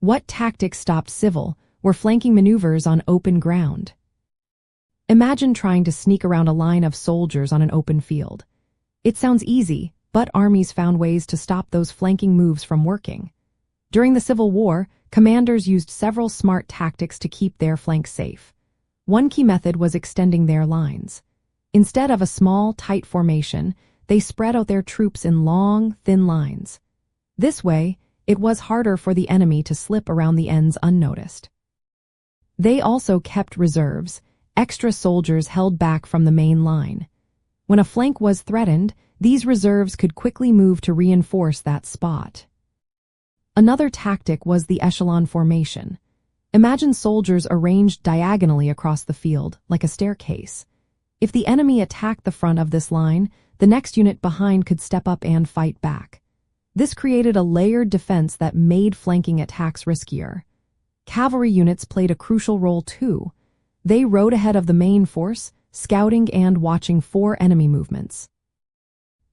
What tactics stopped civil were flanking maneuvers on open ground. Imagine trying to sneak around a line of soldiers on an open field. It sounds easy, but armies found ways to stop those flanking moves from working. During the Civil War, commanders used several smart tactics to keep their flanks safe. One key method was extending their lines. Instead of a small, tight formation, they spread out their troops in long, thin lines. This way, it was harder for the enemy to slip around the ends unnoticed. They also kept reserves, extra soldiers held back from the main line. When a flank was threatened, these reserves could quickly move to reinforce that spot. Another tactic was the echelon formation. Imagine soldiers arranged diagonally across the field, like a staircase. If the enemy attacked the front of this line, the next unit behind could step up and fight back. This created a layered defense that made flanking attacks riskier. Cavalry units played a crucial role too. They rode ahead of the main force, scouting and watching for enemy movements.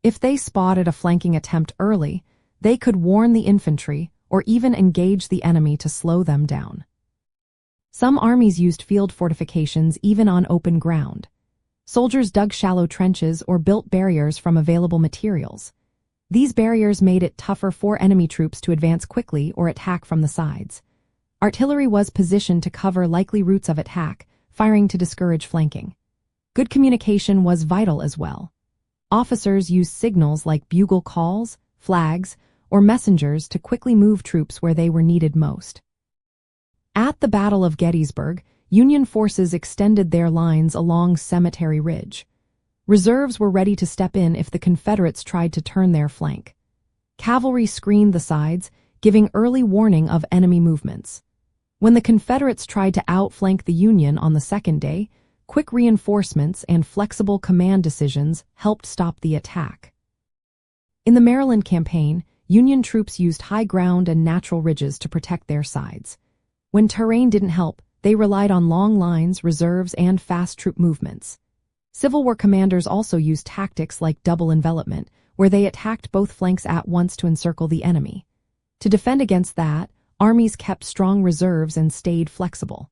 If they spotted a flanking attempt early, they could warn the infantry or even engage the enemy to slow them down. Some armies used field fortifications even on open ground. Soldiers dug shallow trenches or built barriers from available materials. These barriers made it tougher for enemy troops to advance quickly or attack from the sides. Artillery was positioned to cover likely routes of attack, firing to discourage flanking. Good communication was vital as well. Officers used signals like bugle calls, flags, or messengers to quickly move troops where they were needed most. At the Battle of Gettysburg, Union forces extended their lines along Cemetery Ridge. Reserves were ready to step in if the Confederates tried to turn their flank. Cavalry screened the sides, giving early warning of enemy movements. When the Confederates tried to outflank the Union on the second day, quick reinforcements and flexible command decisions helped stop the attack. In the Maryland campaign, Union troops used high ground and natural ridges to protect their sides. When terrain didn't help, they relied on long lines, reserves, and fast troop movements. Civil War commanders also used tactics like double envelopment, where they attacked both flanks at once to encircle the enemy. To defend against that, armies kept strong reserves and stayed flexible.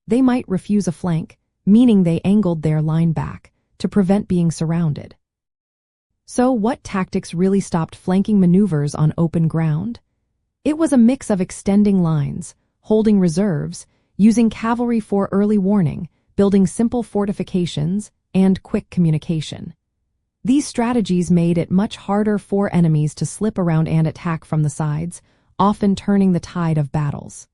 They might refuse a flank, meaning they angled their line back, to prevent being surrounded. So what tactics really stopped flanking maneuvers on open ground? It was a mix of extending lines, holding reserves, using cavalry for early warning, building simple fortifications, and quick communication. These strategies made it much harder for enemies to slip around and attack from the sides, often turning the tide of battles.